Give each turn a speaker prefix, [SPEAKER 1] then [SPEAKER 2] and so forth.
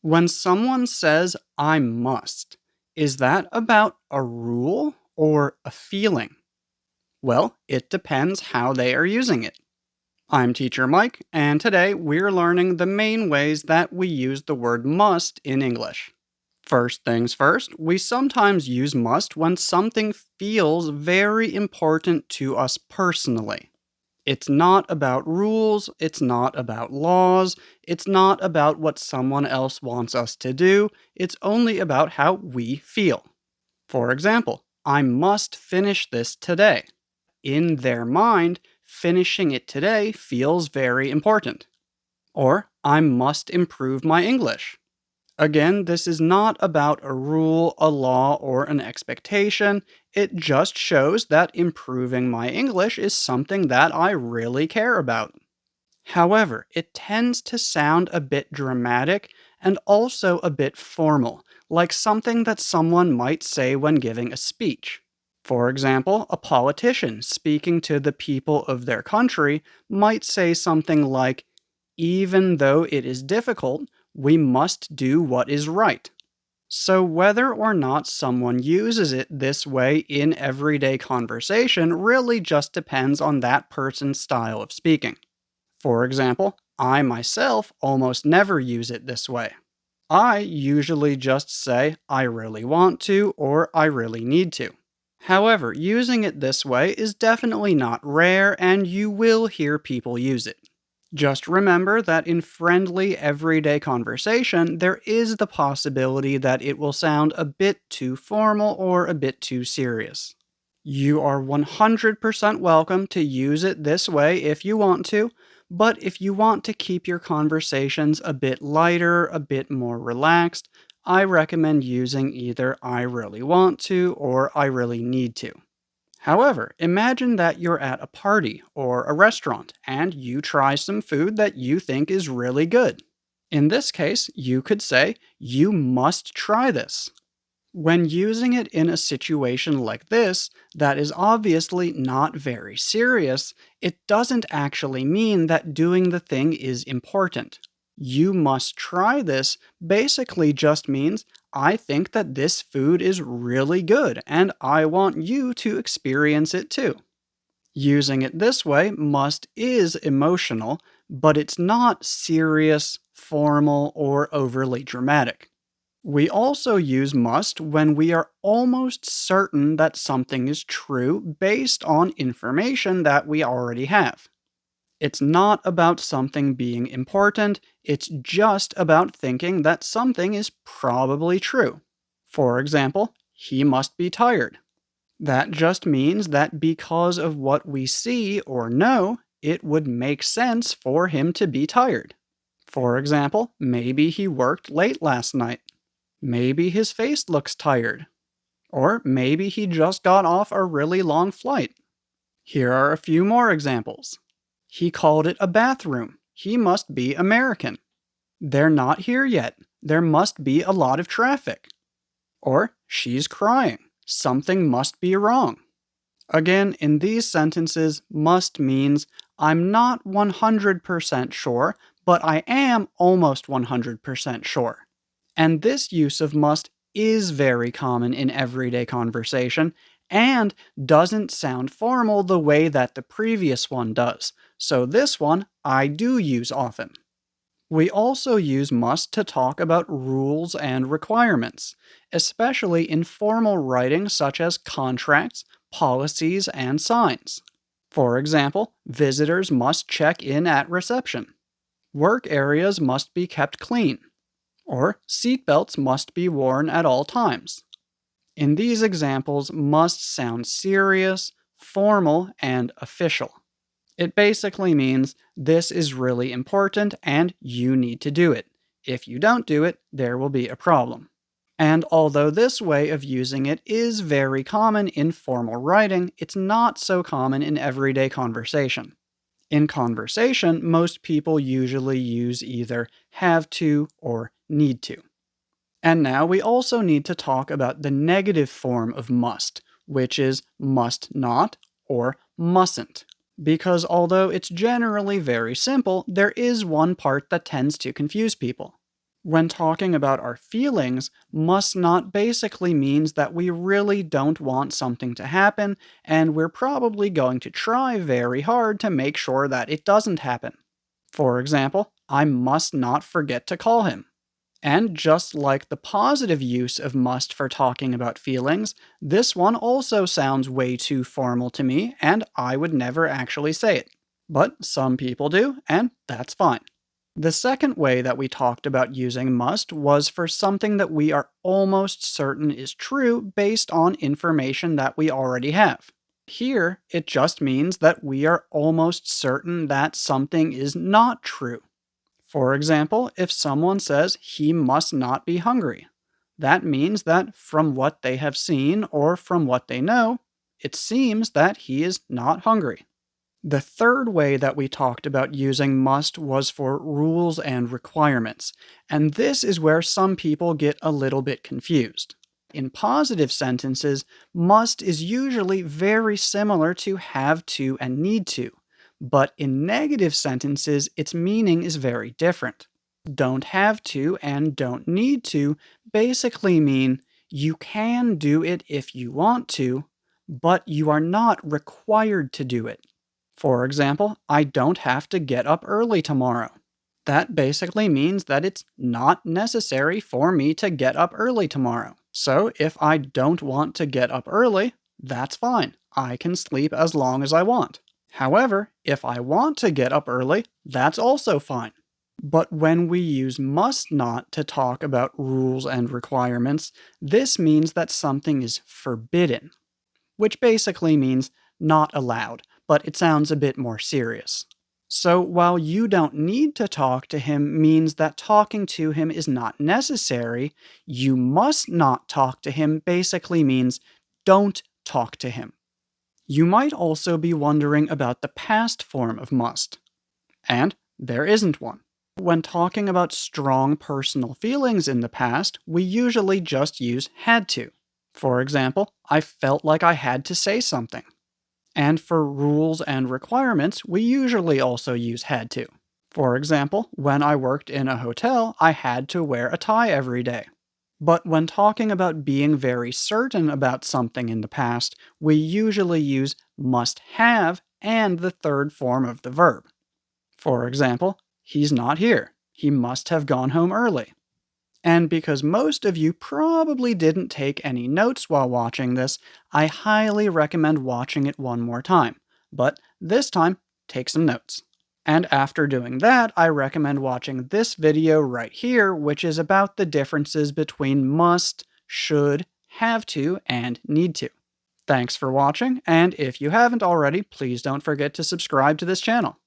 [SPEAKER 1] When someone says, I must, is that about a rule or a feeling? Well, it depends how they are using it. I'm Teacher Mike, and today we're learning the main ways that we use the word must in English. First things first, we sometimes use must when something feels very important to us personally. It's not about rules, it's not about laws, it's not about what someone else wants us to do, it's only about how we feel. For example, I must finish this today. In their mind, finishing it today feels very important. Or, I must improve my English. Again, this is not about a rule, a law, or an expectation. It just shows that improving my English is something that I really care about. However, it tends to sound a bit dramatic and also a bit formal, like something that someone might say when giving a speech. For example, a politician speaking to the people of their country might say something like, even though it is difficult, we must do what is right. So, whether or not someone uses it this way in everyday conversation really just depends on that person's style of speaking. For example, I myself almost never use it this way. I usually just say, I really want to or I really need to. However, using it this way is definitely not rare and you will hear people use it. Just remember that in friendly, everyday conversation, there is the possibility that it will sound a bit too formal or a bit too serious. You are 100% welcome to use it this way if you want to, but if you want to keep your conversations a bit lighter, a bit more relaxed, I recommend using either I really want to or I really need to. However, imagine that you're at a party or a restaurant and you try some food that you think is really good. In this case, you could say, you must try this. When using it in a situation like this, that is obviously not very serious, it doesn't actually mean that doing the thing is important. You must try this basically just means I think that this food is really good and I want you to experience it too. Using it this way, must is emotional, but it's not serious, formal, or overly dramatic. We also use must when we are almost certain that something is true based on information that we already have. It's not about something being important, it's just about thinking that something is probably true. For example, he must be tired. That just means that because of what we see or know, it would make sense for him to be tired. For example, maybe he worked late last night. Maybe his face looks tired. Or maybe he just got off a really long flight. Here are a few more examples. He called it a bathroom. He must be American. They're not here yet. There must be a lot of traffic. Or she's crying. Something must be wrong. Again, in these sentences, must means I'm not 100% sure, but I am almost 100% sure. And this use of must is very common in everyday conversation and doesn't sound formal the way that the previous one does. So this one I do use often. We also use must to talk about rules and requirements, especially in formal writing such as contracts, policies, and signs. For example, visitors must check in at reception. Work areas must be kept clean. Or seatbelts must be worn at all times. In these examples, must sound serious, formal, and official. It basically means this is really important and you need to do it. If you don't do it, there will be a problem. And although this way of using it is very common in formal writing, it's not so common in everyday conversation. In conversation, most people usually use either have to or need to. And now we also need to talk about the negative form of must, which is must not or mustn't. Because although it's generally very simple, there is one part that tends to confuse people. When talking about our feelings, must not basically means that we really don't want something to happen, and we're probably going to try very hard to make sure that it doesn't happen. For example, I must not forget to call him. And just like the positive use of must for talking about feelings, this one also sounds way too formal to me, and I would never actually say it. But some people do, and that's fine. The second way that we talked about using must was for something that we are almost certain is true based on information that we already have. Here, it just means that we are almost certain that something is not true. For example, if someone says he must not be hungry, that means that from what they have seen or from what they know, it seems that he is not hungry. The third way that we talked about using must was for rules and requirements, and this is where some people get a little bit confused. In positive sentences, must is usually very similar to have to and need to, but in negative sentences, its meaning is very different. Don't have to and don't need to basically mean you can do it if you want to, but you are not required to do it. For example, I don't have to get up early tomorrow. That basically means that it's not necessary for me to get up early tomorrow. So if I don't want to get up early, that's fine. I can sleep as long as I want. However, if I want to get up early, that's also fine. But when we use must not to talk about rules and requirements, this means that something is forbidden, which basically means not allowed, but it sounds a bit more serious. So while you don't need to talk to him means that talking to him is not necessary, you must not talk to him basically means don't talk to him. You might also be wondering about the past form of must, and there isn't one. When talking about strong personal feelings in the past, we usually just use had to. For example, I felt like I had to say something. And for rules and requirements, we usually also use had to. For example, when I worked in a hotel, I had to wear a tie every day. But when talking about being very certain about something in the past, we usually use must have and the third form of the verb. For example, he's not here. He must have gone home early. And because most of you probably didn't take any notes while watching this, I highly recommend watching it one more time. But this time, take some notes. And after doing that, I recommend watching this video right here, which is about the differences between must, should, have to, and need to. Thanks for watching, and if you haven't already, please don't forget to subscribe to this channel.